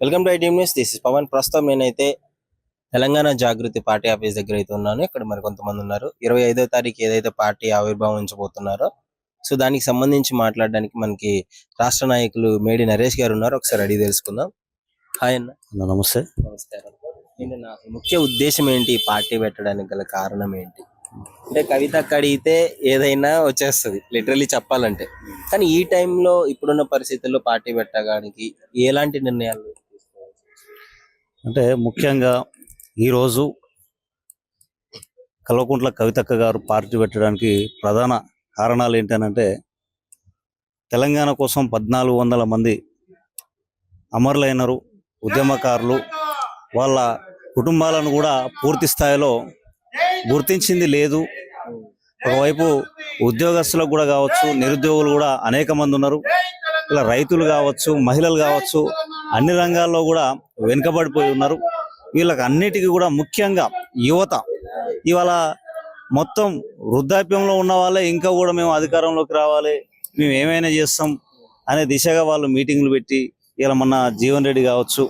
Welcome to ITM news. This is Pavan. ప్రస్తుతం నేనైతే Telangana Jagruthi party office దగ్గర అయితే ఉన్నాను. ఇక్కడ మరి కొంతమంది ఉన్నారు. 25వ తారీఖు ఏదైతే పార్టీ ఆవిర్భావించబోతున్నారో సో దానికి సంబంధించి మాట్లాడడానికి మనకి రాష్ట్ర నాయకులు మేడి నరేష్ గారు ఉన్నారు. ఒకసారి అడిగి తెలుసుకుందాం. హాయ్ అన్న. నమస్తే. నమస్కారం. నా ముఖ్య ఉద్దేశం ఏంటి, ఈ పార్టీ పెట్టడానికి గల కారణం ఏంటి? అంటే కవితకు అడిగితే ఏదైనా వచ్చేస్తుంది లిటరలీ చెప్పాలంటే, కానీ ఈ టైంలో ఇప్పుడున్న పరిస్థితుల్లో పార్టీ పెట్టడానికి ఎలాంటి నిర్ణయాలు తీసుకోవాలి? అంటే ముఖ్యంగా ఈరోజు కల్వకుంట్ల కవితక్క గారు పార్టీ పెట్టడానికి ప్రధాన కారణాలు ఏంటంటే, తెలంగాణ కోసం 1400 మంది అమరులైనరు ఉద్యమకారులు, వాళ్ళ కుటుంబాలను కూడా పూర్తి స్థాయిలో గుర్తించింది లేదు. ఒకవైపు ఉద్యోగస్తులకు కూడా కావచ్చు, నిరుద్యోగులు కూడా అనేక మంది ఉన్నారు. ఇలా రైతులు కావచ్చు, మహిళలు కావచ్చు, అన్ని రంగాల్లో కూడా వెనుకబడిపోయి ఉన్నారు. వీళ్ళకి అన్నిటికీ కూడా ముఖ్యంగా యువత ఇవాళ మొత్తం వృద్ధాప్యంలో ఉన్న వాళ్ళే ఇంకా కూడా మేము అధికారంలోకి రావాలి, మేము ఏమైనా చేస్తాం అనే దిశగా వాళ్ళు మీటింగ్లు పెట్టి, ఇలా మొన్న జీవన్ రెడ్డి కావచ్చు,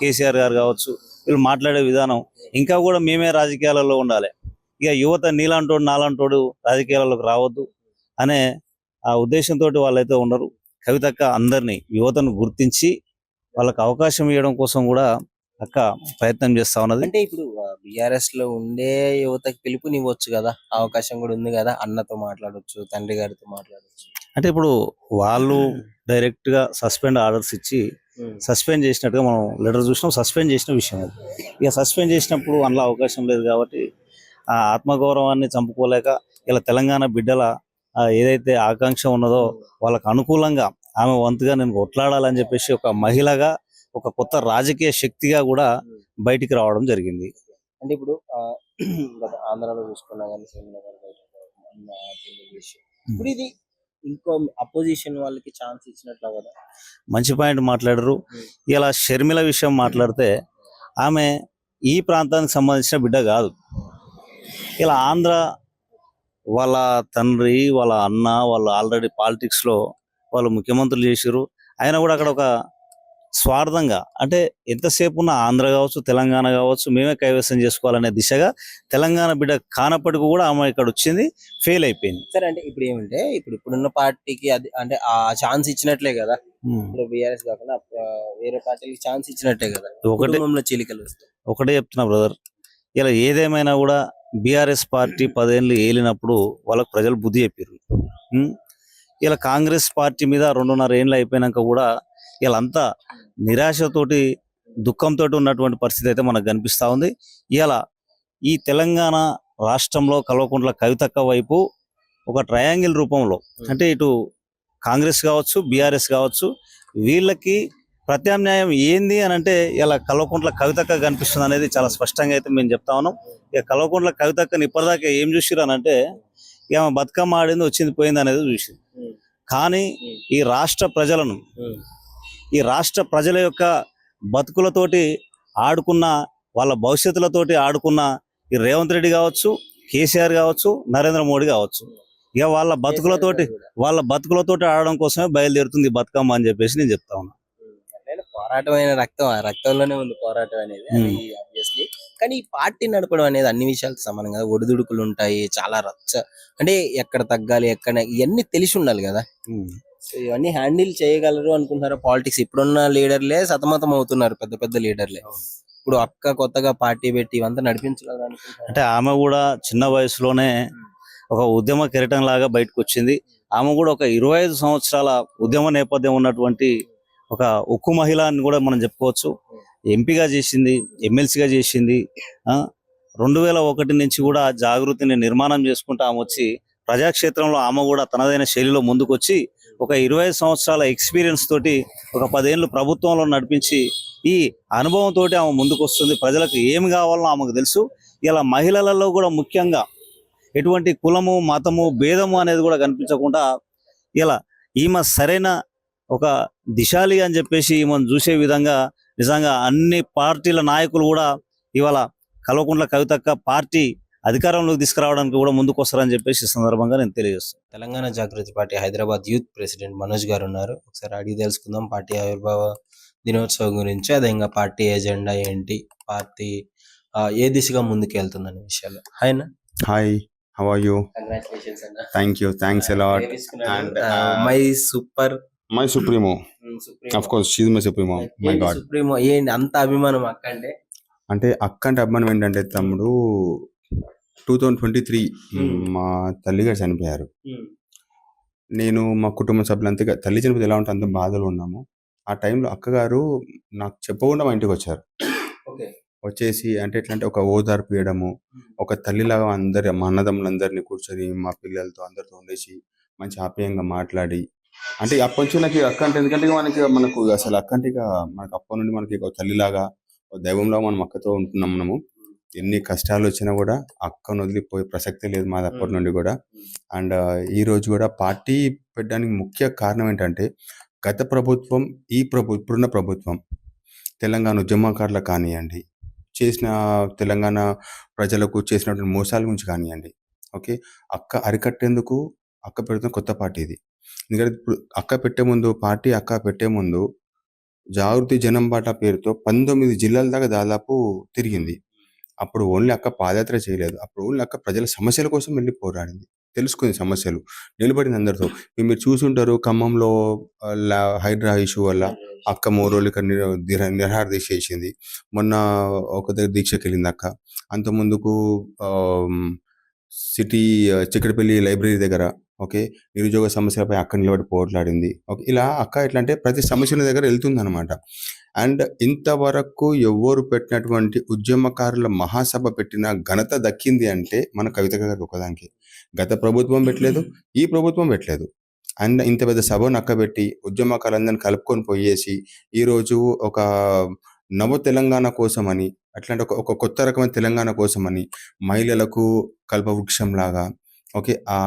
కేసీఆర్ గారు కావచ్చు, వీళ్ళు మాట్లాడే విధానం ఇంకా కూడా మేమే రాజకీయాలలో ఉండాలి, ఇక యువత నీలాంటోడు నాలాంటోడు రాజకీయాలలోకి రావద్దు అనే ఆ ఉద్దేశంతో వాళ్ళైతే ఉన్నారు. కవితక్క అందరినీ యువతను గుర్తించి వాళ్ళకి అవకాశం ఇవ్వడం కోసం కూడా అక్క ప్రయత్నం చేస్తా ఉన్నది. అంటే ఇప్పుడు బిఆర్ఎస్ లో ఉండే యువతకి పిలుపునివ్వచ్చు కదా, అవకాశం కూడా ఉంది కదా, అన్నతో మాట్లాడొచ్చు, తండ్రి గారితో మాట్లాడొచ్చు. అంటే ఇప్పుడు వాళ్ళు డైరెక్ట్ గా సస్పెండ్ ఆర్డర్స్ ఇచ్చి సస్పెండ్ చేసినట్టుగా మనం లెటర్ చూసినాం. సస్పెండ్ చేసిన విషయం అది. ఇక సస్పెండ్ చేసినప్పుడు అందులో అవకాశం లేదు కాబట్టి ఆ ఆత్మగౌరవాన్ని చంపుకోలేక ఇలా తెలంగాణ బిడ్డల ఏదైతే ఆకాంక్ష ఉన్నదో వాళ్ళకు అనుకూలంగా ఆమె వంతుగా నేను కొట్లాడాలని చెప్పేసి ఒక మహిళగా, ఒక కొత్త రాజకీయ శక్తిగా కూడా బయటికి రావడం జరిగింది. అంటే ఇప్పుడు ఆంధ్రాలో చూసుకున్నా కానీ ఇప్పుడు ఇది ఇంకో అపోజిషన్ వాళ్ళకి ఛాన్స్ ఇచ్చినట్లు కదా. మంచి పాయింట్ మాట్లాడారు. ఇలా షర్మిల విషయం మాట్లాడితే ఆమె ఈ ప్రాంతానికి సంబంధించిన బిడ్డ కాదు. ఇలా ఆంధ్ర వాళ్ళ తండ్రి, వాళ్ళ అన్న, వాళ్ళు ఆల్రెడీ పాలిటిక్స్లో వాళ్ళు ముఖ్యమంత్రులు చేసారు. అయినా కూడా అక్కడ ఒక స్వార్థంగా, అంటే ఎంతసేపు ఉన్న ఆంధ్ర కావచ్చు, తెలంగాణ కావచ్చు, మేమే కైవసం చేసుకోవాలనే దిశగా తెలంగాణ బిడ్డ కానప్పటికీ కూడా ఆమె ఇక్కడ వచ్చింది, ఫెయిల్ అయిపోయింది. సరే, అంటే ఇప్పుడు ఏమంటే ఇప్పుడున్న పార్టీకి అది అంటే ఆ ఛాన్స్ ఇచ్చినట్లే కదా. ఇప్పుడు బీఆర్ఎస్ కాకుండా వేరే పార్టీకి ఛాన్స్ ఇచ్చినట్టే కదా. ఒకటే చీలికలు వస్తాయి. ఒకటే చెప్తున్నా బ్రదర్, ఇలా ఏదేమైనా కూడా బీఆర్ఎస్ పార్టీ 10 ఏళ్ళు ఏలినప్పుడు వాళ్ళకు ప్రజలు బుద్ధి చెప్పారు. ఇలా కాంగ్రెస్ పార్టీ మీద 2.5 ఏళ్ళు అయిపోయినాక కూడా వీళ్ళంతా నిరాశతోటి, దుఃఖంతో ఉన్నటువంటి పరిస్థితి అయితే మనకు కనిపిస్తూ ఉంది. ఇలా ఈ తెలంగాణ రాష్ట్రంలో కల్వకుంట్ల కవితక్క వైపు ఒక ట్రయాంగిల్ రూపంలో, అంటే ఇటు కాంగ్రెస్ కావచ్చు, బీఆర్ఎస్ కావచ్చు, వీళ్ళకి ప్రత్యామ్నాయం ఏంది అని అంటే ఇలా కల్వకుంట్ల కవితక్క కనిపిస్తుంది అనేది చాలా స్పష్టంగా అయితే మేము చెప్తా ఉన్నాం. ఇక కల్వకుంట్ల కవితక్కని ఇప్పటిదాకా ఏం చూసిరు అని అంటే, ఇక బతుకమ్మ ఆడింది వచ్చింది పోయింది అనేది చూసింది. కానీ ఈ రాష్ట్ర ప్రజలను, ఈ రాష్ట్ర ప్రజల యొక్క బతుకులతోటి ఆడుకున్న, వాళ్ళ భవిష్యత్తులతోటి ఆడుకున్న ఈ రేవంత్ రెడ్డి కావచ్చు, కేసీఆర్ కావచ్చు, నరేంద్ర మోడీ కావచ్చు, ఇక వాళ్ళ బతుకులతోటి ఆడడం కోసమే బయలుదేరుతుంది బతుకమ్మ అని చెప్పేసి నేను చెప్తా ఉన్నా. పోరాటమైన రక్తంలోనే ఉంది పోరాటం అనేది, ఆబ్వియస్లీ. కానీ ఈ పార్టీ నడపడం అనేది అన్ని విషయాలకు సమానం కదా. ఒడిదుడుకులు ఉంటాయి, చాలా రచ్చ, అంటే ఎక్కడ తగ్గాలి, ఎక్కడ, ఇవన్నీ తెలిసి ఉండాలి కదా. సో ఇవన్నీ హ్యాండిల్ చేయగలరు అనుకుంటున్నారు పాలిటిక్స్. ఇప్పుడున్న లీడర్లే సతమతం అవుతున్నారు, పెద్ద పెద్ద లీడర్లే. ఇప్పుడు అక్క కొత్తగా పార్టీ పెట్టి ఇవంతా నడిపించగలరు అనుకుంటున్నారు. అంటే ఆమె కూడా చిన్న వయసులోనే ఒక ఉద్యమ కిరీటం లాగా బయటకు వచ్చింది. ఆమె కూడా ఒక 25 సంవత్సరాల ఉద్యమ నేపథ్యం ఉన్నటువంటి ఒక ఉక్కు మహిళ అని కూడా మనం చెప్పుకోవచ్చు. ఎంపీగా చేసింది, ఎమ్మెల్సీగా చేసింది. 2001 నుంచి కూడా జాగృతిని నిర్మాణం చేసుకుంటూ ఆమె వచ్చి ప్రజాక్షేత్రంలో ఆమె కూడా తనదైన శైలిలో ముందుకు వచ్చి ఒక 25 సంవత్సరాల ఎక్స్పీరియన్స్ తోటి ఒక 10 ఏళ్ళు ప్రభుత్వంలో నడిపించి ఈ అనుభవంతో ఆమె ముందుకు వస్తుంది. ప్రజలకు ఏమి కావాలో ఆమెకు తెలుసు. ఇలా మహిళలలో కూడా ముఖ్యంగా ఎటువంటి కులము, మతము, భేదము అనేది కూడా కనిపించకుండా ఇలా ఈమె సరైన ఒక దిశాలి అని చెప్పేసి ఈమెను చూసే విధంగా నిజంగా అన్ని పార్టీల నాయకులు కూడా ఇవాళ కల్వకుంట్ల కవితక్క పార్టీ అధికారంలోకి తీసుకురావడానికి కూడా ముందుకు వస్తారని చెప్పేసి ఈ సందర్భంగా నేను తెలియజేస్తాను. Telangana Jagruthi party Hyderabad youth president Manoj గారు ఉన్నారు. ఒకసారి అడిగి తెలుసుకుందాం పార్టీ ఆవిర్భావ దినోత్సవం గురించి, అదే ఇంకా పార్టీ ఎజెండా ఏంటి, పార్టీ ఏ దిశగా ముందుకు వెళ్తుందనే విషయాలు. హాయ్ అన్న. Hi, how are you? Congratulations అన్న. Thank you. Thanks a lot. And my super my Supremo, of course, she's my Supremo. My God. Supremo ఏంటి అంత అభిమానం అక్క అంటే? అంటే అక్క అంటే అభిమానం ఏంటంటే తమ్ముడు 2023 మా తల్లిగారు చనిపోయారు. నేను మా కుటుంబ సభ్యులంతా తల్లి చనిపోతే ఎలా ఉంటే అంత బాధలో ఉన్నాము. ఆ టైంలో అక్కగారు నాకు చెప్పకుండా మా ఇంటికి వచ్చారు. ఓకే. వచ్చేసి అంటే ఎట్లా అంటే ఒక ఓదార్పు ఇవ్వడము, ఒక తల్లిలాగా అందరి మా అన్నదమ్ములందరినీ కూర్చొని మా పిల్లలతో అందరితో ఉండేసి మంచి ఆప్యాయంగా మాట్లాడి, అంటే అప్పటి నుంచి నాకు అక్క అంటే ఎందుకంటే మనకు అసలు అక్క అంటే ఇక మనకు అప్పటి నుండి మనకి ఒక తల్లిలాగా ఒక దైవంలాగా మనం అక్కతో ఉంటున్నాం. మనము ఎన్ని కష్టాలు వచ్చినా కూడా అక్కను వదిలిపోయే ప్రసక్తే లేదు మాది అప్పటి నుండి కూడా. అండ్ ఈ రోజు కూడా పార్టీ పెట్టడానికి ముఖ్య కారణం ఏంటంటే గత ప్రభుత్వం, ఇప్పుడున్న ప్రభుత్వం తెలంగాణ ఉద్యమకారులకు కానివ్వండి, చేసిన తెలంగాణ ప్రజలకు చేసినటువంటి మోసాల గురించి కానివ్వండి, ఓకే, అక్క అరికట్టేందుకు అక్క పెడుతున్న కొత్త పార్టీ ఇది. ఎందుకంటే ఇప్పుడు అక్క పెట్టే ముందు జాగృతి జనం బాట పేరుతో 19 జిల్లాల దాకా దాదాపు తిరిగింది. అప్పుడు ఓన్లీ అక్క పాదయాత్ర చేయలేదు. అప్పుడు ఓన్లీ అక్క ప్రజల సమస్యల కోసం వెళ్ళి పోరాడింది, తెలుసుకుంది సమస్యలు, నిలబడింది అందరితో. మీరు చూసుంటారు ఖమ్మంలో హైడ్రా ఇష్యూ వల్ల అక్క 3 రోజులు ఇక్కడ నిరాహార దీక్ష చేసింది. మొన్న ఒక దగ్గర దీక్షకి వెళ్ళింది అక్క. అంత ముందుకు సిటీ చిక్కడపల్లి లైబ్రరీ దగ్గర ఓకే నిరుద్యోగ సమస్యలపై అక్క నిలబడి పోట్లాడింది. ఓకే, ఇలా అక్క ఎట్లా అంటే ప్రతి సమస్యల దగ్గర వెళ్తుంది అనమాట. అండ్ ఇంతవరకు ఎవరు పెట్టినటువంటి ఉద్యమకారుల మహాసభ పెట్టిన ఘనత దక్కింది అంటే మన కవిత గారికి ఒకదానికి. గత ప్రభుత్వం పెట్టలేదు, ఈ ప్రభుత్వం పెట్టలేదు. అండ్ ఇంత పెద్ద సభను అక్కబెట్టి ఉద్యమకారులందరినీ కలుపుకొని పోయేసి ఈరోజు ఒక నవ తెలంగాణ కోసమని, అట్లాంటి ఒక కొత్త రకమైన తెలంగాణ కోసమని మహిళలకు కల్పవృక్షంలాగా ఓకే ఆ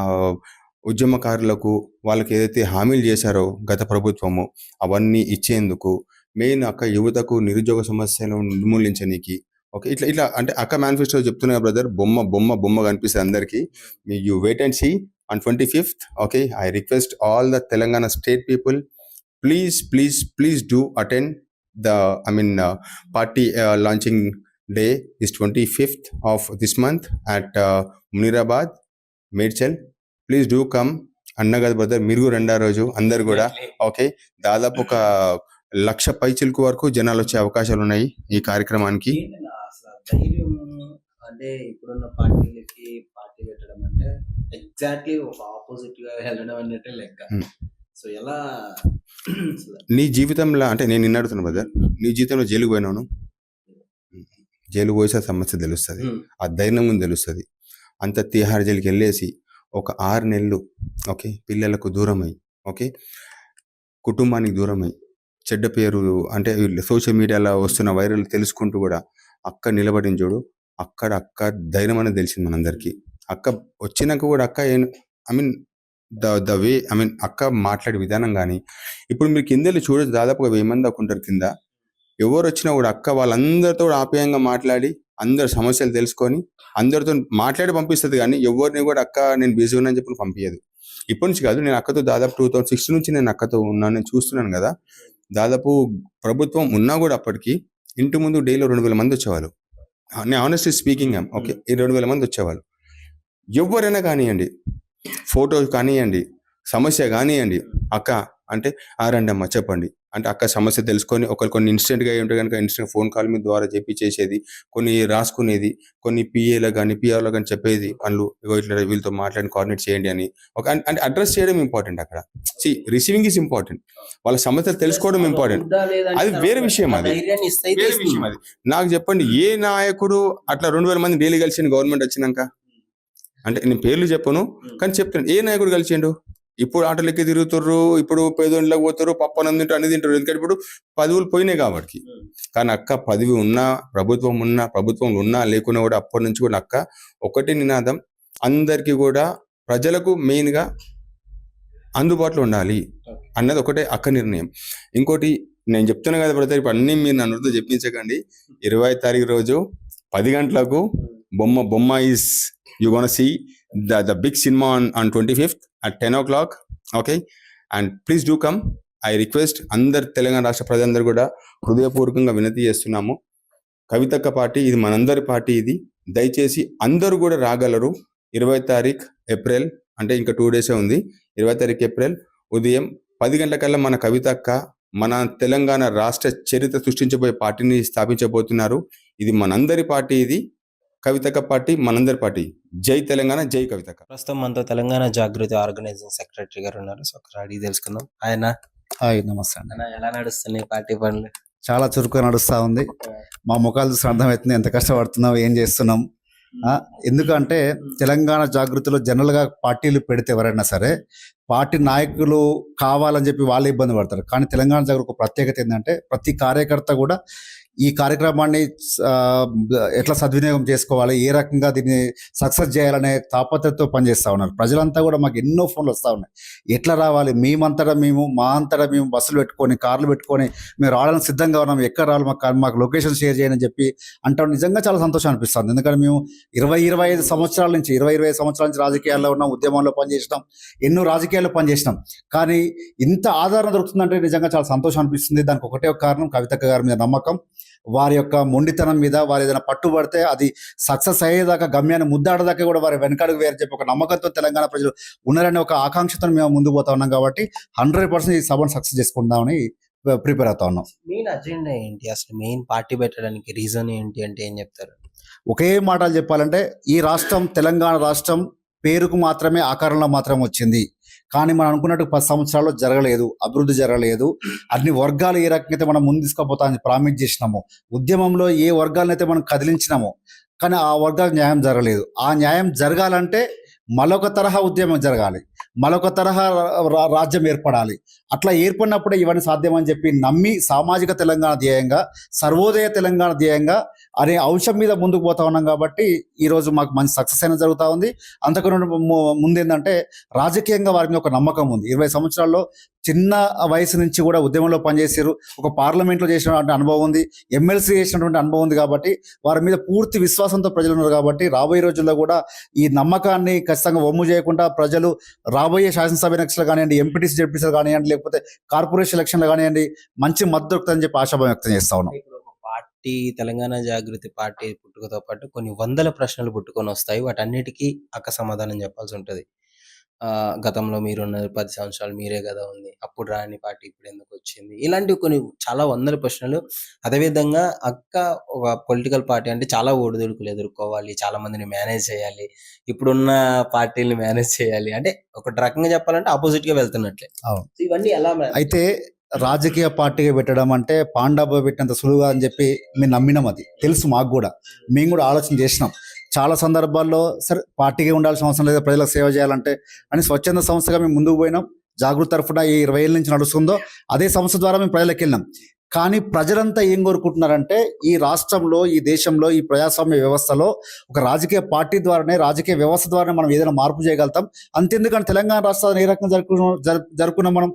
ఉద్యమకారులకు వాళ్ళకి ఏదైతే హామీలు చేశారో గత ప్రభుత్వము అవన్నీ ఇచ్చేందుకు, మెయిన్ అక్క యువతకు నిరుద్యోగ సమస్యను నిర్మూలించనీకి ఓకే ఇట్లా అంటే అక్క మేనిఫెస్టో చెప్తున్నా బ్రదర్. బొమ్మ కనిపిస్తుంది అందరికీ. You wait and see on 25th. Okay, I request all the Telangana state people, please do attend the party launching day is 25th of this month at Munirabad, Medchal. Please do come. అన్నగదు brother, మీరు రెండో రోజు అందరు కూడా okay. దాదాపు ఒక 1,00,000 పైచిలకు వరకు జనాలు వచ్చే అవకాశాలు ఉన్నాయి ఈ కార్యక్రమానికి. అంటే ఇప్పుడున్న పార్టీలకి పార్టీ పెట్టడం అంటే ఎగ్జాక్ట్లీ ఒక ఆపోజిట్ గా వెళ్ళడం అన్నట్టే లెక్క. సో ఎలా నీ జీవితంలో అంటే నేను నిన్న అడుగుతున్నా బ్రదర్, నీ జీవితంలో జైలుకు పోయినాను, జైలు పోసే సమస్య తెలుస్తుంది, ఆ ధైర్యం ముందు తెలుస్తుంది. అంత తిహార్ జైలుకి వెళ్ళేసి ఒక 6 నెలలు ఓకే పిల్లలకు దూరమై ఓకే కుటుంబానికి దూరమై చెడ్డ పేరు అంటే సోషల్ మీడియాలో వస్తున్న వైరల్ తెలుసుకుంటూ కూడా అక్క నిలబడిన చూడు, అక్క ధైర్యం అనేది తెలిసింది మనందరికీ. అక్క వచ్చినాక కూడా అక్క ద వే అక్క మాట్లాడే విధానం కానీ ఇప్పుడు మీరు కిందెళ్ళి చూడొచ్చు, దాదాపుగా 1000 మంది దాకా ఉంటారు కింద. ఎవరు వచ్చినా కూడా అక్క వాళ్ళందరితో కూడా ఆప్యాయంగా మాట్లాడి అందరు సమస్యలు తెలుసుకొని అందరితో మాట్లాడి పంపిస్తుంది. కానీ ఎవరిని కూడా అక్క నేను బిజీ ఉన్నాను చెప్పి పంపించదు. ఇప్పటి నుంచి కాదు, నేను అక్కతో దాదాపు 2006 నుంచి నేను అక్కతో ఉన్నాను, నేను చూస్తున్నాను కదా. దాదాపు ప్రభుత్వం ఉన్నా కూడా అప్పటికి ఇంటి ముందు డైలీ 2,000 మంది వచ్చేవాళ్ళు. నేను ఆనెస్ట్లీ స్పీకింగ్ ఓకే 2,000 మంది వచ్చేవాళ్ళు. ఎవరైనా కానివ్వండి, ఫోటో కానివ్వండి, సమస్య కానివ్వండి, అక్క అంటే రండి అమ్మ చెప్పండి అంటే అక్క సమస్య తెలుసుకొని కొన్ని ఇన్స్టెంట్గా ఏంటో కనుక ఇన్స్టెంట్ ఫోన్ కాల్ మీ ద్వారా చేసేది, కొన్ని రాసుకునేది, కొన్ని పిఏలకు కానీ పిఆర్లో కానీ చెప్పేది పనులు, ఇట్లా వీళ్ళతో మాట్లాడి కోఆర్డినేట్ చేయండి అని ఒక అంటే అడ్రస్ చేయడం ఇంపార్టెంట్. అక్కడ రిసీవింగ్ ఈజ్ ఇంపార్టెంట్, వాళ్ళ సమస్యలు తెలుసుకోవడం ఇంపార్టెంట్, అది వేరే విషయం. అది వేరే విషయం. అది నాకు చెప్పండి, ఏ నాయకుడు అట్లా 2,000 మంది డైలీ కలిసి గవర్నమెంట్ వచ్చినాక, అంటే నేను పేర్లు చెప్పను కానీ చెప్తాను, ఏ నాయకుడు కలిసిండు? ఇప్పుడు ఆటలెక్కి తిరుగుతుర్రు, ఇప్పుడు పేదోళ్ళకి పోతారు, పప్పనం తింటారు, అన్ని తింటారు. ఎందుకంటే ఇప్పుడు పదవులు పోయినాయి కాబట్టి. కానీ అక్క పదవి ఉన్నా, ప్రభుత్వంలో ఉన్నా లేకున్నా కూడా అప్పటి నుంచి కూడా అక్క ఒకటి నినాదం, అందరికీ కూడా ప్రజలకు మెయిన్గా అందుబాటులో ఉండాలి అన్నది ఒకటే అక్క నిర్ణయం. ఇంకోటి నేను చెప్తున్నా కదా బ్రదర్, ఇప్పుడు అన్నీ మీరు నన్ను చెప్పించకండి. 20వ తారీఖు రోజు 10 గంటలకు Bomma is, you're gonna see the big cinema on 25th at 10 o'clock. Okay, and please do come. I request అందరు తెలంగాణ రాష్ట్ర ప్రజలందరూ కూడా హృదయపూర్వకంగా వినతి చేస్తున్నాము. కవితక్క పార్టీ ఇది మనందరి పార్టీ. ఇది దయచేసి అందరూ కూడా రాగలరు. 20 తారీఖు ఏప్రిల్, అంటే ఇంకా 2 days ఉంది. 20 తారీఖు ఏప్రిల్ ఉదయం 10 గంటలకల్లా మన కవితక్క మన తెలంగాణ రాష్ట్ర చరిత్ర సృష్టించబోయే పార్టీని స్థాపించబోతున్నారు. ఇది మనందరి పార్టీ. ఇది కవితక్క పార్టీ, మనందరి పార్టీ. జై తెలంగాణ, జై కవితక్క. ప్రస్తుతం మనతో తెలంగాణ జాగృతి ఆర్గనైజింగ్ సెక్రటరీ గారు ఉన్నారు. సో ఒకసారి అడిగి తెలుసుకుందాం. ఆయన హాయ్, నమస్తే అండి. ఎలా నడుస్తున్నాయి పార్టీ పనులు? చాలా చురుకుగా నడుస్తూ ఉంది. మా ముఖాలు చూసి అర్థమవుతుంది ఎంత కష్టపడుతున్నాం, ఏం చేస్తున్నాం. ఎందుకంటే తెలంగాణ జాగృతిలో జనరల్గా పార్టీలు పెడితే ఎవరైనా సరే పార్టీ నాయకులు కావాలని చెప్పి వాళ్ళే ఇబ్బంది పడతారు. కానీ తెలంగాణ జాగృతి ఒక ప్రత్యేకత ఏంటంటే ప్రతి కార్యకర్త కూడా ఈ కార్యక్రమాన్ని ఎట్లా సద్వినియోగం చేసుకోవాలి, ఏ రకంగా దీన్ని సక్సెస్ చేయాలనే తాపత్రతో పనిచేస్తూ ఉన్నారు. ప్రజలంతా కూడా మాకు ఎన్నో ఫోన్లు వస్తూ ఉన్నాయి. ఎట్లా రావాలి, మేమంతటా మేము మా అంతటా మేము బస్సులు పెట్టుకొని కార్లు పెట్టుకొని మేము రావడానికి సిద్ధంగా ఉన్నాం, ఎక్కడ రావాలి, మాకు లొకేషన్ షేర్ చేయని చెప్పి అంటాం. నిజంగా చాలా సంతోషం అనిపిస్తుంది. ఎందుకంటే మేము 20-25 సంవత్సరాల నుంచి 20-25 సంవత్సరాల నుంచి రాజకీయాల్లో ఉన్నాం, ఉద్యమంలో పనిచేసినాం, ఎన్నో రాజకీయాల్లో పనిచేసినాం. కానీ ఇంత ఆదరణ దొరుకుతుందంటే నిజంగా చాలా సంతోషం అనిపిస్తుంది. దానికి ఒకటే ఒక కారణం కవితక్క గారి మీద నమ్మకం, వారి యొక్క మొండితనం మీద. వారు ఏదైనా పట్టుబడితే అది సక్సెస్ అయ్యేదాకా, గమ్యాన్ని ముద్దాడదాకా కూడా వారి వెనకాడుకు వేరు చెప్పి ఒక నమ్మకంతో తెలంగాణ ప్రజలు ఉన్నారనే ఒక ఆకాంక్షతో మేము ముందుకు పోతా ఉన్నాం. కాబట్టి 100% ఈ సభను సక్సెస్ చేసుకుందామని ప్రిపేర్ అవుతా ఉన్నాం. మెయిన్ అజెండా ఏంటి, అసలు మెయిన్ పార్టీ పెట్టడానికి రీజన్ ఏంటి అంటే ఏం చెప్తారు? ఒకే మాటలు చెప్పాలంటే ఈ రాష్ట్రం, తెలంగాణ రాష్ట్రం పేరుకు మాత్రమే, ఆకారంలో మాత్రమే వచ్చింది. కానీ మనం అనుకున్నట్టు 10 సంవత్సరాల్లో జరగలేదు, అభివృద్ధి జరగలేదు. అన్ని వర్గాలు ఏ రకంగా మనం ముందు తీసుకుపోతామని ప్రామిస్ చేసినాము, ఉద్యమంలో ఏ వర్గాలనైతే మనం కదిలించినామో కానీ ఆ వర్గాలకు న్యాయం జరగలేదు. ఆ న్యాయం జరగాలంటే మరొక తరహా ఉద్యమం జరగాలి, మరొక తరహా రాజ్యం ఏర్పడాలి. అట్లా ఏర్పడినప్పుడే ఇవన్నీ సాధ్యమని చెప్పి నమ్మి సామాజిక తెలంగాణ ధ్యేయంగా, సర్వోదయ తెలంగాణ ధ్యేయంగా అనే అంశం మీద ముందుకు పోతా ఉన్నాం. కాబట్టి ఈరోజు మాకు మంచి సక్సెస్ అయినా జరుగుతూ ఉంది. అంతకన్నా ముందు ఏంటంటే రాజకీయంగా వారి మీద ఒక నమ్మకం ఉంది. 20 సంవత్సరాల్లో చిన్న వయసు నుంచి కూడా ఉద్యమంలో పనిచేసారు, ఒక పార్లమెంట్లో చేసినటువంటి అనుభవం ఉంది, ఎమ్మెల్సీ చేసినటువంటి అనుభవం ఉంది. కాబట్టి వారి మీద పూర్తి విశ్వాసంతో ప్రజలు ఉన్నారు. కాబట్టి రాబోయే రోజుల్లో కూడా ఈ నమ్మకాన్ని ఖచ్చితంగా వమ్ము చేయకుండా ప్రజలు రాబోయే శాసనసభ ఎలక్షన్లు కానివ్వండి, ఎంపీటీసీ జెడ్పీసీలు కానివ్వండి, లేకపోతే కార్పొరేషన్ ఎలక్షన్లు కానివ్వండి మంచి మద్దతు దొరుకుతుందని చెప్పి ఆశాభావం వ్యక్తం చేస్తా ఉన్నాం. ఇప్పుడు ఒక పార్టీ, తెలంగాణ జాగృతి పార్టీ పుట్టుకతో పాటు కొన్ని వందల ప్రశ్నలు పుట్టుకొని వస్తాయి. వాటన్నిటికీ సమాధానం చెప్పాల్సి ఉంటుంది. గతంలో మీరున్న 10 సంవత్సరాలు మీరే కదా ఉంది, అప్పుడు రాని పార్టీ ఇప్పుడు ఎందుకు వచ్చింది, ఇలాంటివి కొన్ని చాలా వందల ప్రశ్నలు. అదేవిధంగా ఒక పొలిటికల్ పార్టీ అంటే చాలా ఒడిదుడుకులు ఎదుర్కోవాలి, చాలా మందిని మేనేజ్ చేయాలి, ఇప్పుడున్న పార్టీని మేనేజ్ చేయాలి. అంటే ఒక రకంగా చెప్పాలంటే ఆపోజిట్ గా వెళ్తున్నట్లే. అవును. ఇవన్నీ ఎలా అయితే రాజకీయ పార్టీగా పెట్టడం అంటే పాండాబో పెట్టినంత సులువుగా అని చెప్పి మేము నమ్మినాం. అది తెలుసు మాకు కూడా, మేము కూడా ఆలోచన చేసినాం. చాలా సందర్భాల్లో సరే పార్టీగా ఉండాల్సిన అవసరం లేదు, ప్రజలకు సేవ చేయాలంటే అని స్వచ్ఛంద సంస్థగా మేము ముందుకు పోయినాం. జాగృతి తరఫున ఈ 20 ఏళ్ళ నుంచి నడుస్తుందో అదే సంస్థ ద్వారా మేము ప్రజలకు వెళ్ళినాం. కానీ ప్రజలంతా ఏం కోరుకుంటున్నారంటే ఈ రాష్ట్రంలో, ఈ దేశంలో, ఈ ప్రజాస్వామ్య వ్యవస్థలో ఒక రాజకీయ పార్టీ ద్వారానే, రాజకీయ వ్యవస్థ ద్వారానే మనం ఏదైనా మార్పు చేయగలుగుతాం. అంతెందుకంటే తెలంగాణ రాష్ట్రాన్ని ఏ రకంగా జరుపుకున్నాం మనం,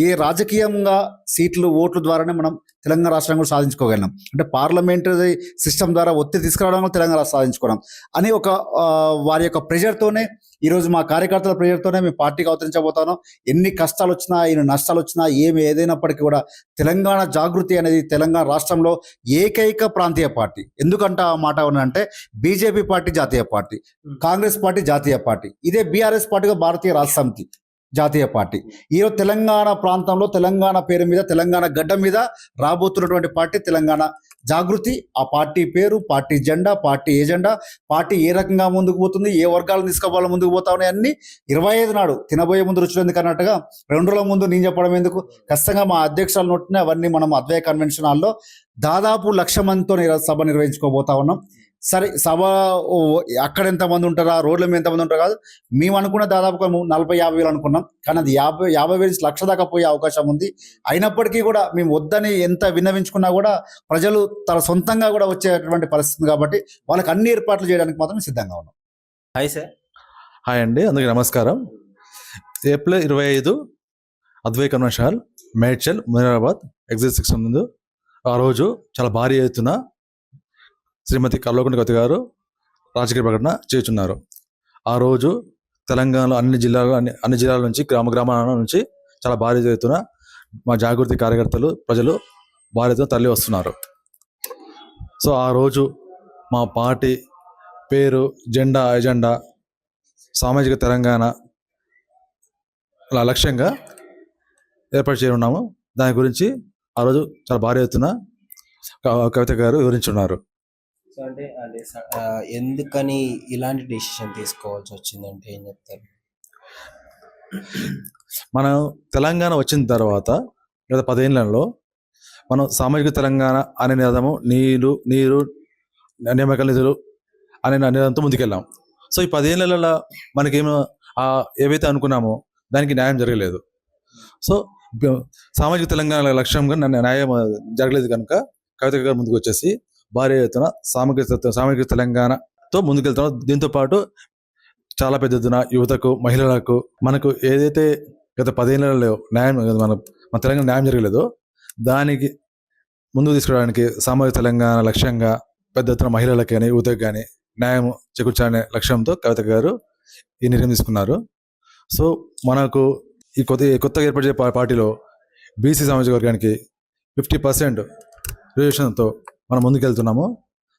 ఏ రాజకీయంగా సీట్లు, ఓట్ల ద్వారానే మనం తెలంగాణ రాష్ట్రాన్ని కూడా సాధించుకోగలిగినాం. అంటే పార్లమెంటరీ సిస్టమ్ ద్వారా ఒత్తిడి తీసుకురావడం వల్ల తెలంగాణ రాష్ట్రం సాధించుకోవడం అని ఒక వారి యొక్క ప్రెషర్తోనే, ఈరోజు మా కార్యకర్తల ప్రెషర్తోనే మేము పార్టీకి అవతరించబోతాను. ఎన్ని కష్టాలు వచ్చినా, ఎన్ని నష్టాలు వచ్చినా, ఏదైనప్పటికీ కూడా తెలంగాణ జాగృతి అనేది తెలంగాణ రాష్ట్రంలో ఏకైక ప్రాంతీయ పార్టీ. ఎందుకంటే ఆ మాట ఉన్నదంటే బీజేపీ పార్టీ జాతీయ పార్టీ, కాంగ్రెస్ పార్టీ జాతీయ పార్టీ, ఇదే బీఆర్ఎస్ పార్టీగా భారతీయ రాష్ట్ర సమితి జాతీయ పార్టీ. ఈరోజు తెలంగాణ ప్రాంతంలో, తెలంగాణ పేరు మీద, తెలంగాణ గడ్డ మీద రాబోతున్నటువంటి పార్టీ తెలంగాణ జాగృతి. ఆ పార్టీ పేరు, పార్టీ జెండా, పార్టీ ఏజెండా, పార్టీ ఏ రకంగా ముందుకు పోతుంది, ఏ వర్గాలను తీసుకోవాలో ముందుకు పోతా ఉన్నాయి అన్ని 25 నాడు తినబోయే ముందు రుచులు ఎందుకు అన్నట్టుగా 2 రోజుల ముందు నేను చెప్పడం ఎందుకు, ఖచ్చితంగా మా అధ్యక్షులు నోటినే అవన్నీ మనం అద్వైత కన్వెన్షన్ హాల్లో దాదాపు 1,00,000 మందితో సభ నిర్వహించుకోబోతా ఉన్నాం. సరే సభ అక్కడ ఎంతమంది ఉంటారా, రోడ్ల మీద ఎంతమంది ఉంటారు కాదు, మేము అనుకున్న దాదాపుగా 40-50 వేలు అనుకున్నాం. కానీ అది 50 వేలు 1,00,000 దాకా పోయే అవకాశం ఉంది. అయినప్పటికీ కూడా మేము వద్దని ఎంత విన్నవించుకున్నా కూడా ప్రజలు తన సొంతంగా కూడా వచ్చేటువంటి పరిస్థితి కాబట్టి వాళ్ళకి అన్ని ఏర్పాట్లు చేయడానికి మాత్రం సిద్ధంగా ఉన్నాం. Hi sir. హాయ్ అండి, అందరికీ నమస్కారం. April 25 Advaita convention hall, Medchal, Munirabad exit 6 ముందు. ఆ రోజు చాలా భారీ ఎత్తున శ్రీమతి కల్వకుంట్ల కవిత గారు, రాజకీయ ప్రకటన చేస్తున్నారు. ఆ రోజు తెలంగాణలో అన్ని జిల్లాల నుంచి గ్రామాల నుంచి చాలా భారీ ఎత్తున మా జాగృతి కార్యకర్తలు ప్రజలు భారీ ఎత్తున తరలి వస్తున్నారు. సో ఆ రోజు మా పార్టీ పేరు, జెండా, ఎజెండా సామాజిక తెలంగాణ లక్ష్యంగా ఏర్పాటు చేయనున్నాము. దాని గురించి ఆ రోజు చాలా భారీ ఎత్తున కవిత గారు వివరించున్నారు. సో అంటే ఎందుకని ఇలాంటి డెసిషన్ తీసుకోవాల్సి వచ్చిందంటే ఏం చెప్తారు? మనం తెలంగాణ వచ్చిన తర్వాత గత 10 ఏళ్లలో మనం సామాజిక తెలంగాణ అనే నినాదము నీరు నియామక నిధులు అనే నినాదంతో ముందుకెళ్ళాం. సో ఈ 10 ఏళ్లలో మనకేమో ఏవైతే అనుకున్నామో దానికి న్యాయం జరగలేదు. సో సామాజిక తెలంగాణ లక్ష్యంగా న్యాయం జరగలేదు కనుక కవిత గారు ముందుకు వచ్చేసి భారీ ఎత్తున సామాజిక తెలంగాణతో ముందుకెళ్తున్నాం. దీంతో పాటు చాలా పెద్ద ఎత్తున యువతకు, మహిళలకు మనకు ఏదైతే గత 10 ఏళ్లలో న్యాయం మన తెలంగాణ న్యాయం జరగలేదో దానికి ముందుకు తీసుకురావడానికి సామాజిక తెలంగాణ లక్ష్యంగా పెద్ద ఎత్తున మహిళలకు కానీ యువతకు కానీ న్యాయం చేకూర్చాలనే లక్ష్యంతో కవిత గారు ఈ నిర్ణయం తీసుకున్నారు. సో మనకు ఈ కొత్తగా ఏర్పడే పార్టీలో బీసీ సామాజిక వర్గానికి 50% రిజర్వేషన్తో మనం ముందుకెళ్తున్నాము.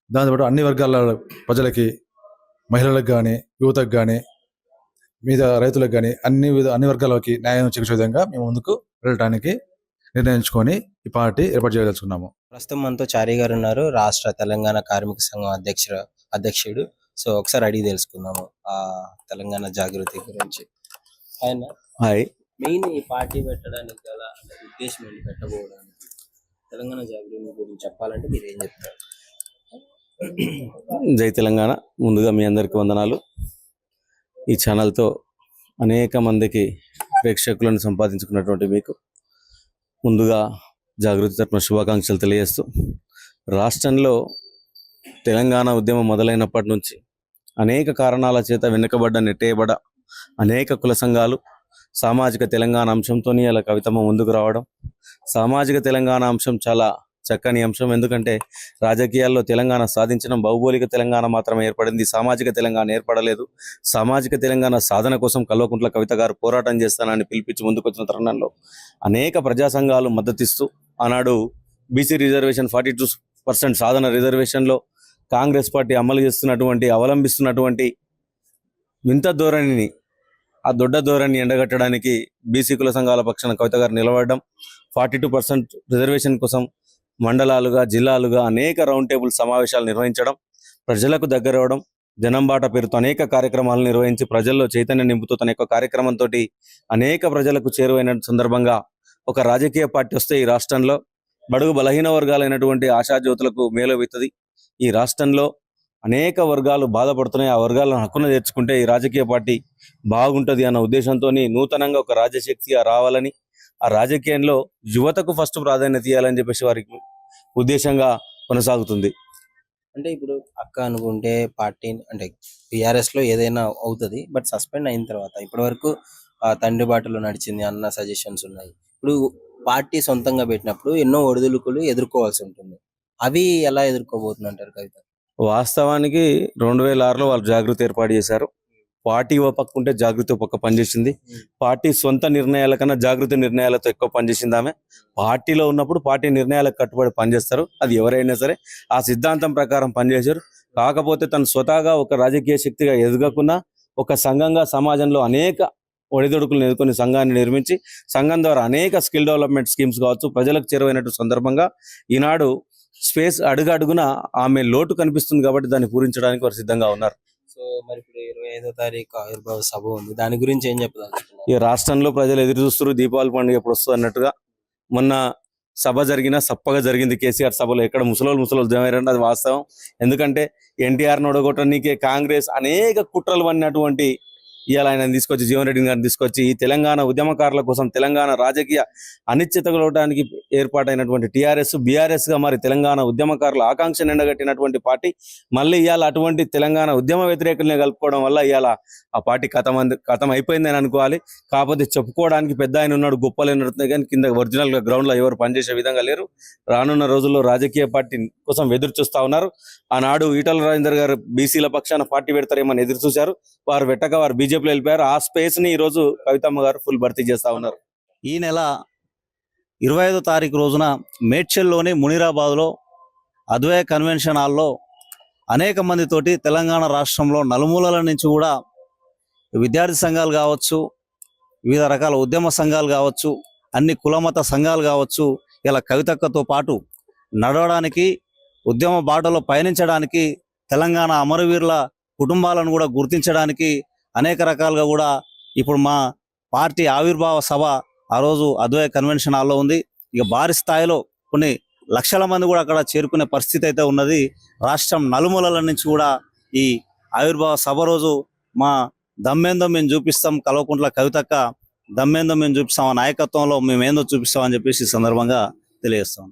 దాంతోపాటు అన్ని వర్గాల ప్రజలకి, మహిళలకు కానీ యువతకు కానీ మీద రైతులకు కానీ అన్ని వర్గాలకి న్యాయం చేకూర్చే విధంగా మేము ముందుకు వెళ్ళడానికి నిర్ణయించుకొని ఈ పార్టీ ఏర్పాటు చేయదలుచుకున్నాము. ప్రస్తుతం మనతో చారి గారు ఉన్నారు, రాష్ట్ర తెలంగాణ కార్మిక సంఘం అధ్యక్షుడు. సో ఒకసారి అడిగి తెలుసుకుందాము ఆ తెలంగాణ జాగృతి గురించి. ఆయన హాయ్. మెయిన్ ఈ పార్టీ పెట్టడానికి గల ఉద్దేశం ఏంటి, పెట్టబోవడానికి తెలంగాణ జాగృతి గురించి చెప్పాలంటే మీరు ఏం చెప్తారు? జై తెలంగాణ. ముందుగా మీ అందరికీ వందనాలు. ఈ ఛానల్తో అనేక మందికి ప్రేక్షకులను సంపాదించుకున్నటువంటి మీకు ముందుగా జాగృతి తరపున శుభాకాంక్షలు తెలియజేస్తూ, రాష్ట్రంలో తెలంగాణ ఉద్యమం మొదలైనప్పటి నుంచి అనేక కారణాల చేత వెనుకబడ్డ, నెట్టేయబడ్డ అనేక కుల సంఘాలు సామాజిక తెలంగాణ అంశంతోనే అలా కవితమ్మ ముందుకు రావడం. సామాజిక తెలంగాణ అంశం చాలా చక్కని అంశం. ఎందుకంటే రాజకీయాల్లో తెలంగాణ సాధించడం భౌగోళిక తెలంగాణ మాత్రమే ఏర్పడింది, సామాజిక తెలంగాణ ఏర్పడలేదు. సామాజిక తెలంగాణ సాధన కోసం కల్వకుంట్ల కవిత గారు పోరాటం చేస్తానని పిలిపించి ముందుకొచ్చిన తరుణంలో అనేక ప్రజా సంఘాలు మద్దతిస్తూ ఆనాడు బీసీ రిజర్వేషన్ 42% సాధన రిజర్వేషన్లో కాంగ్రెస్ పార్టీ అమలు చేస్తున్నటువంటి, అవలంబిస్తున్నటువంటి వింత ధోరణిని, ఆ దొడ్డ ధోరణి ఎండగట్టడానికి బీసీ కుల సంఘాల పక్షాన కవిత గారు నిలబడడం, 42% రిజర్వేషన్ కోసం మండలాలుగా, జిల్లాలుగా అనేక రౌండ్ టేబుల్ సమావేశాలు నిర్వహించడం, ప్రజలకు దగ్గరవడం, జనంబాట పేరుతో అనేక కార్యక్రమాలు నిర్వహించి ప్రజల్లో చైతన్యం నింపుతూ తన యొక్క కార్యక్రమంతో అనేక ప్రజలకు చేరువైన సందర్భంగా ఒక రాజకీయ పార్టీ వస్తే ఈ రాష్ట్రంలో బడుగు బలహీన వర్గాలైనటువంటి ఆశాజ్యోతులకు మేలవుతుంది. ఈ రాష్ట్రంలో అనేక వర్గాలు బాధపడుతున్నాయి. ఆ వర్గాలను హక్కున తెచ్చుకుంటే ఈ రాజకీయ పార్టీ బాగుంటుంది అన్న ఉద్దేశంతో నూతనంగా ఒక రాజశక్తిగా రావాలని, ఆ రాజకీయంలో యువతకు ఫస్ట్ ప్రాధాన్యత ఇవ్వాలని చెప్పేసి వారికి ఉద్దేశంగా కొనసాగుతుంది. అంటే ఇప్పుడు అక్క అనుకుంటే పార్టీ అంటే టీఆర్ఎస్ లో ఏదైనా అవుతుంది, బట్ సస్పెండ్ అయిన తర్వాత ఇప్పటి వరకు తండ్రి బాటలో నడిచింది అన్న సజెషన్స్ ఉన్నాయి. ఇప్పుడు పార్టీ సొంతంగా పెట్టినప్పుడు ఎన్నో ఒడిదుడుకులు ఎదుర్కోవాల్సి ఉంటుంది. అవి ఎలా ఎదుర్కోబోతుందంటారు కవిత? వాస్తవానికి 2006లో వాళ్ళు జాగృతి ఏర్పాటు చేశారు. పార్టీ ఓ పక్క ఉంటే జాగృతి ఒక పక్క పనిచేసింది. పార్టీ సొంత నిర్ణయాల కన్నా జాగృతి నిర్ణయాలతో ఎక్కువ పనిచేసింది ఆమె. పార్టీలో ఉన్నప్పుడు పార్టీ నిర్ణయాలకు కట్టుబడి పనిచేస్తారు, అది ఎవరైనా సరే ఆ సిద్ధాంతం ప్రకారం పనిచేశారు. కాకపోతే తను స్వతహాగా ఒక రాజకీయ శక్తిగా ఎదగకున్నా ఒక సంఘంగా సమాజంలో అనేక ఒడిదొడుకులను ఎదుర్కొని సంఘాన్ని నిర్మించి సంఘం ద్వారా అనేక స్కిల్ డెవలప్మెంట్ స్కీమ్స్ కావచ్చు ప్రజలకు చేరువైనట్టు సందర్భంగా ఈనాడు స్పేస్ అడుగడుగున ఆమె లోటు కనిపిస్తుంది కాబట్టి దాన్ని పూరించడానికి వారు సిద్ధంగా ఉన్నారు. సో మరి ఇప్పుడు 25వ తారీఖు ఆవిర్భావ సభ ఉంది, దాని గురించి ఏం చెప్పదలుచుకున్నారు? ఈ రాష్ట్రంలో ప్రజలు ఎదురు చూస్తారు దీపావళి పండుగ ఎప్పుడు వస్తుంది అన్నట్టుగా. మొన్న సభ సప్పగా జరిగింది. కేసీఆర్ సభలో ఎక్కడ ముసలోళ్ళు జమైరంటే అది వాస్తవం. ఎందుకంటే ఎన్టీఆర్ని ఓడగొట్టడానికే కాంగ్రెస్ అనేక కుట్రలు పడినటువంటి ఇవాళ ఆయన తీసుకొచ్చి జీవన్ రెడ్డి గారిని తీసుకొచ్చి ఈ తెలంగాణ ఉద్యమకారుల కోసం తెలంగాణ రాజకీయ అనిశ్చితగలవడానికి ఏర్పాటైనటువంటి టీఆర్ఎస్ బీఆర్ఎస్ గా మరి తెలంగాణ ఉద్యమకారుల ఆకాంక్ష నిండగట్టినటువంటి పార్టీ మళ్ళీ ఇవాళ అటువంటి తెలంగాణ ఉద్యమ వ్యతిరేకుల్ని కలుపుకోవడం వల్ల ఇవాళ ఆ పార్టీ కథం అయిపోయిందని అనుకోవాలి. కాకపోతే చెప్పుకోవడానికి పెద్ద ఆయన ఉన్నాడు, గొప్పలు నడుతున్నాయి, కానీ కింద ఒరిజినల్ గా గ్రౌండ్ లో ఎవరు పనిచేసే విధంగా లేరు. రానున్న రోజుల్లో రాజకీయ పార్టీ కోసం ఎదురు చూస్తా ఉన్నారు. ఆనాడు ఈటల రాజేందర్ గారు బీసీల పక్షాన పార్టీ పెడతారేమని ఎదురు చూశారు. వారు పెట్టక వారు బీజేపీలో వెళ్ళిపోయారు. ఆ స్పేస్ ని ఈ రోజు కవితమ్మ గారు ఫుల్ భర్తీ చేస్తా ఉన్నారు. ఈ నెల 25వ తారీఖు రోజున మేడ్చల్లోని మునిరాబాద్లో అద్వైత కన్వెన్షన్ హాల్లో అనేక మందితోటి తెలంగాణ రాష్ట్రంలో నలుమూలల నుంచి కూడా విద్యార్థి సంఘాలు కావచ్చు, వివిధ రకాల ఉద్యమ సంఘాలు కావచ్చు, అన్ని కులమత సంఘాలు కావచ్చు, ఇలా కవితక్కతో పాటు నడవడానికి, ఉద్యమ బాటలో పయనించడానికి, తెలంగాణ అమరవీరుల కుటుంబాలను కూడా గుర్తించడానికి అనేక రకాలుగా కూడా ఇప్పుడు మా పార్టీ ఆవిర్భావ సభ ఆ రోజు అద్వైత కన్వెన్షన్ హాల్లో ఉంది. ఇక భారీ స్థాయిలో కొన్ని లక్షల మంది కూడా అక్కడ చేరుకునే పరిస్థితి అయితే ఉన్నది. రాష్ట్రం నలుమూలల నుంచి కూడా ఈ ఆవిర్భావ సభ రోజు మా దమ్మేందో మేము చూపిస్తాం, కల్వకుంట్ల కవితక్క దమ్మేందో మేము చూపిస్తాం, ఆ నాయకత్వంలో మేము ఏందో చూపిస్తాం అని చెప్పేసి ఈ సందర్భంగా తెలియజేస్తాం.